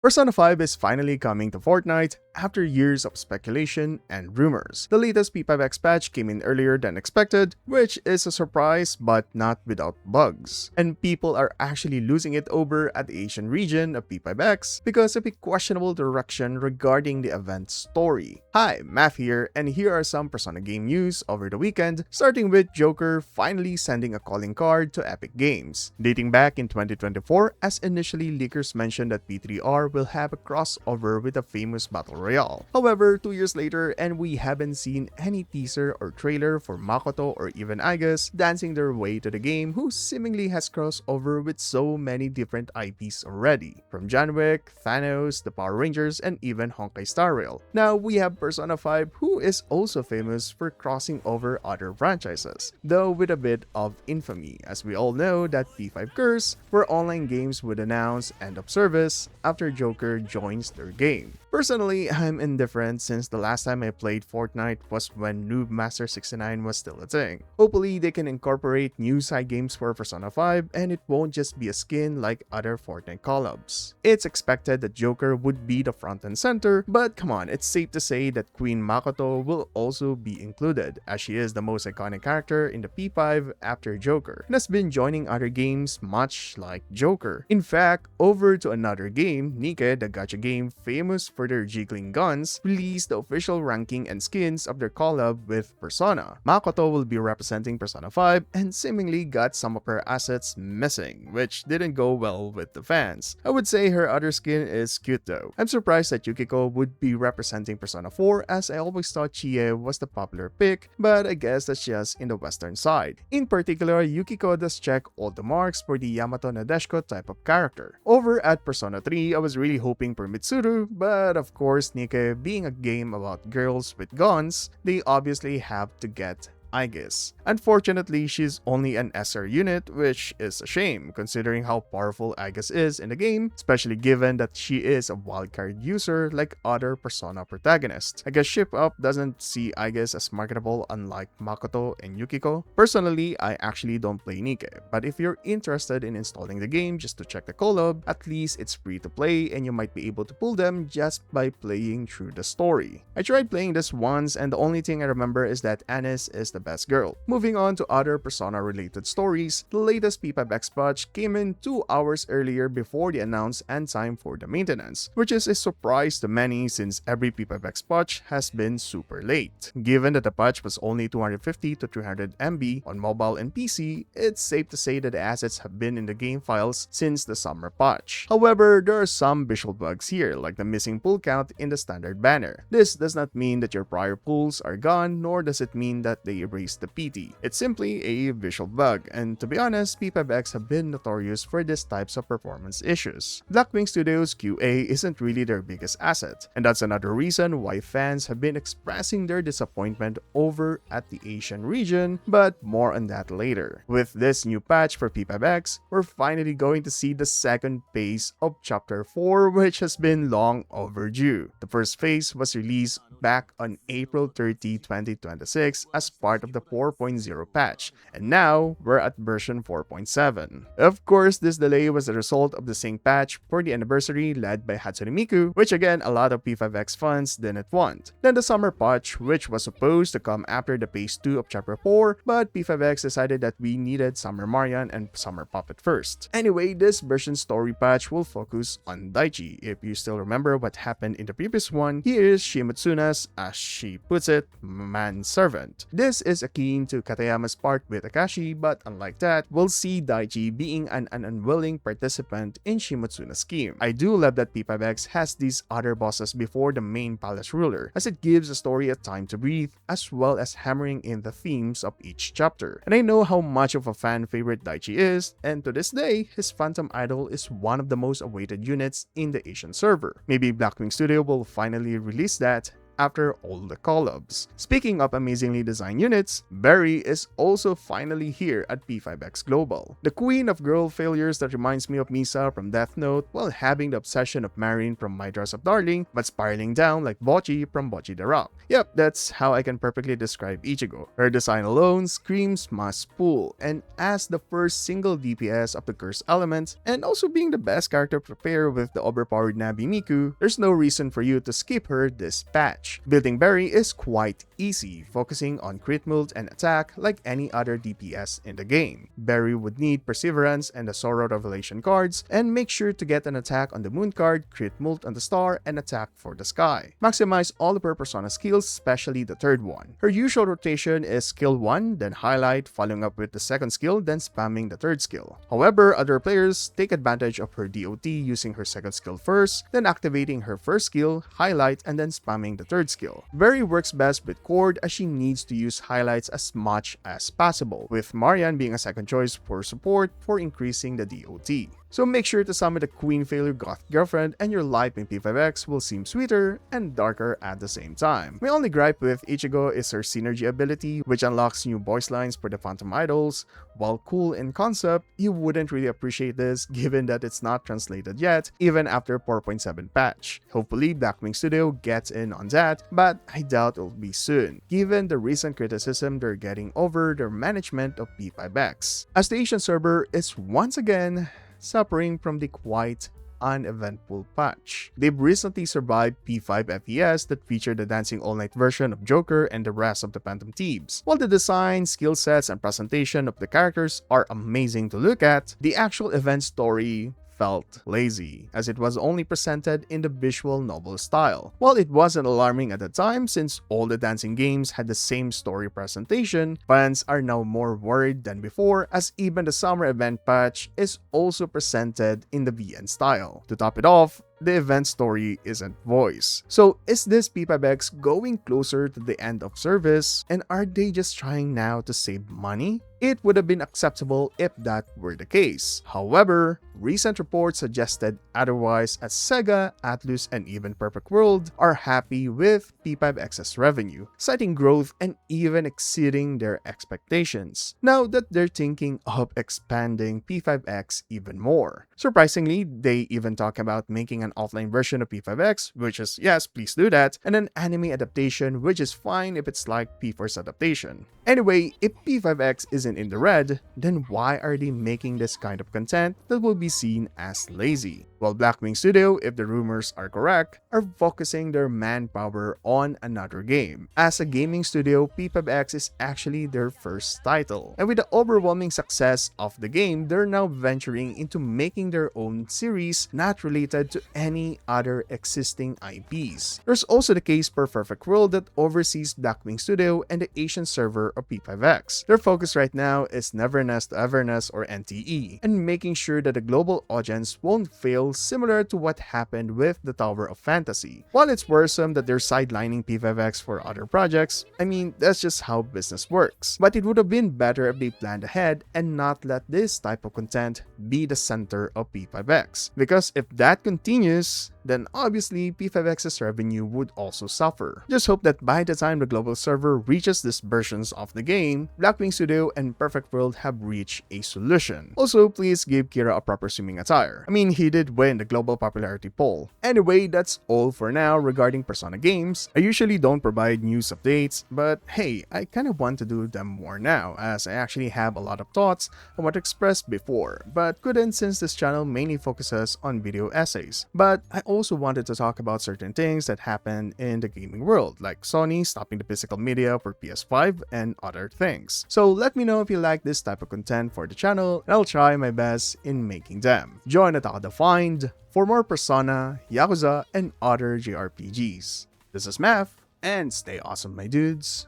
Persona 5 is finally coming to Fortnite after years of speculation and rumors. The latest P5X patch came in earlier than expected, which is a surprise but not without bugs. And people are actually losing it over at the Asian region of P5X because of a questionable direction regarding the event story. Hi, Math here, and here are some Persona game news over the weekend, starting with Joker finally sending a calling card to Epic Games. Dating back in 2024, as initially leakers mentioned that P3R will have a crossover with a famous battle royale. However, 2 years later and we haven't seen any teaser or trailer for Makoto or even Agus dancing their way to the game, who seemingly has crossover with so many different IPs already, from John Wick, Thanos, the Power Rangers, and even Honkai Star Rail. Now we have Persona 5, who is also famous for crossing over other franchises, though with a bit of infamy, as we all know that P5 Curse, where online games would announce end of service after Joker joins their game. Personally, I'm indifferent since the last time I played Fortnite was when Noob Master 69 was still a thing. Hopefully they can incorporate new side games for Persona 5 and it won't just be a skin like other Fortnite collabs. It's expected that Joker would be the front and center, but come on, it's safe to say that Queen Makoto will also be included, as she is the most iconic character in the P5 after Joker, and has been joining other games much like Joker. In fact, over to another game, Nikke, the gacha game famous for their jiggling guns, released the official ranking and skins of their collab with Persona. Makoto will be representing Persona 5 and seemingly got some of her assets missing, which didn't go well with the fans. I would say her other skin is cute though. I'm surprised that Yukiko would be representing Persona 4, as I always thought Chie was the popular pick, but I guess that's just in the western side. In particular, Yukiko does check all the marks for the Yamato Nadeshiko type of character. Over at Persona 3, I was really hoping for Mitsuru, but of course Nikke being a game about girls with guns, they obviously have to get Aegis. Unfortunately, she's only an SR unit, which is a shame considering how powerful Aegis is in the game, especially given that she is a wildcard user like other Persona protagonists. I guess Ship Up doesn't see Aegis as marketable unlike Makoto and Yukiko. Personally, I actually don't play Nikke, but if you're interested in installing the game just to check the collab, at least it's free to play and you might be able to pull them just by playing through the story. I tried playing this once and the only thing I remember is that Anis is the best girl. Moving on to other Persona related stories, the latest P5X patch came in 2 hours earlier before the announced end time for the maintenance, which is a surprise to many since every P5X patch has been super late. Given that the patch was only 250 to 300 MB on mobile and PC, it's safe to say that the assets have been in the game files since the summer patch. However, there are some visual bugs here, like the missing pull count in the standard banner. This does not mean that your prior pulls are gone, nor does it mean that they erase the PT. It's simply a visual bug, and to be honest, P5X have been notorious for these types of performance issues. Blackwing Studios QA isn't really their biggest asset, and that's another reason why fans have been expressing their disappointment over at the Asian region, but more on that later. With this new patch for P5X, we're finally going to see the second phase of Chapter 4, which has been long overdue. The first phase was released back on April 30, 2026 as part of the 4.0 patch, and now we're at version 4.7. Of course, this delay was the result of the sync patch for the anniversary led by Hatsune Miku, which again a lot of P5X fans didn't want. Then the summer patch, which was supposed to come after the phase 2 of Chapter 4, but P5X decided that we needed Summer Marian and Summer Puppet first. Anyway, this version story patch will focus on Daichi. If you still remember what happened in the previous one, he is Shimatsuna's, as she puts it, manservant. This is akin to Katayama's part with Akashi, but unlike that, we'll see Daichi being an unwilling participant in Shimatsuna's scheme. I do love that P5X has these other bosses before the main palace ruler, as it gives the story a time to breathe, as well as hammering in the themes of each chapter. And I know how much of a fan favorite Daichi is, and to this day, his Phantom Idol is one of the most awaited units in the Asian server. Maybe Blackwing Studio will finally release that after all the collabs. Speaking of amazingly designed units, Berry is also finally here at P5X Global. The queen of girl failures that reminds me of Misa from Death Note while having the obsession of Marin from My Dress Up Darling but spiraling down like Bocchi from Bocchi the Rock. Yep, that's how I can perfectly describe Ichigo. Her design alone screams must pull, and as the first single DPS of the Curse element, and also being the best character to pair with the overpowered Nabi Miku, there's no reason for you to skip her this patch. Building Berry is quite easy, focusing on crit mult and attack like any other DPS in the game. Berry would need Perseverance and the Sorrow Revelation cards, and make sure to get an attack on the Moon card, crit mult on the Star, and attack for the Sky. Maximize all of her persona skills, especially the third one. Her usual rotation is skill 1, then highlight, following up with the second skill, then spamming the third skill. However, other players take advantage of her DOT using her second skill first, then activating her first skill, highlight, and then spamming the third skill. Berry works best with Cord as she needs to use highlights as much as possible, with Marian being a second choice for support for increasing the DOT. So make sure to summon the Queen Failure Goth Girlfriend and your life in P5X will seem sweeter and darker at the same time. My only gripe with Ichigo is her Synergy ability, which unlocks new voice lines for the Phantom Idols. While cool in concept, you wouldn't really appreciate this given that it's not translated yet, even after 4.7 patch. Hopefully Blackwing Studio gets in on that, but I doubt it'll be soon, given the recent criticism they're getting over their management of P5X. As the Asian server is once again suffering from the quite uneventful patch. They've recently survived P5FES that featured the dancing all-night version of Joker and the rest of the Phantom Thieves. While the design, skill sets, and presentation of the characters are amazing to look at, the actual event story felt lazy, as it was only presented in the visual novel style. While it wasn't alarming at the time since all the dancing games had the same story presentation, fans are now more worried than before as even the summer event patch is also presented in the VN style. To top it off, the event story isn't voiced. So is this P5X going closer to the end of service, and are they just trying now to save money? It would have been acceptable if that were the case. However, recent reports suggested otherwise, as Sega, Atlus, and even Perfect World are happy with P5X's revenue, citing growth and even exceeding their expectations, now that they're thinking of expanding P5X even more. Surprisingly, they even talk about making an offline version of P5X, which is yes, please do that, and an anime adaptation, which is fine if it's like P4's adaptation. Anyway, if P5X isn't in the red, then why are they making this kind of content that will be seen as lazy? While Blackwing Studio, if the rumors are correct, are focusing their manpower on another game. As a gaming studio, P5X is actually their first title. And with the overwhelming success of the game, they're now venturing into making their own series not related to any other existing IPs. There's also the case for Perfect World that oversees Blackwing Studio and the Asian server of P5X. Their focus right now is Neverness to Everness or NTE, and making sure that the global audience won't fail, similar to what happened with the Tower of Fantasy. While it's worrisome that they're sidelining P5X for other projects, I mean, that's just how business works. But it would have been better if they planned ahead and not let this type of content be the center of P5X. Because if that continues, then obviously P5X's revenue would also suffer. Just hope that by the time the global server reaches these versions of the game, Blackwing Studio and Perfect World have reached a solution. Also, please give Kira a proper swimming attire. I mean, he did win the global popularity poll. Anyway, that's all for now regarding Persona games. I usually don't provide news updates, but hey, I kind of want to do them more now, as I actually have a lot of thoughts on what expressed before, but couldn't since this channel mainly focuses on video essays. But I also wanted to talk about certain things that happened in the gaming world, like Sony stopping the physical media for PS5 and other things. So let me know if you like this type of content for the channel, and I'll try my best in making them. Join Otaku Defined for more Persona, Yakuza, and other JRPGs. This is Math, and stay awesome, my dudes.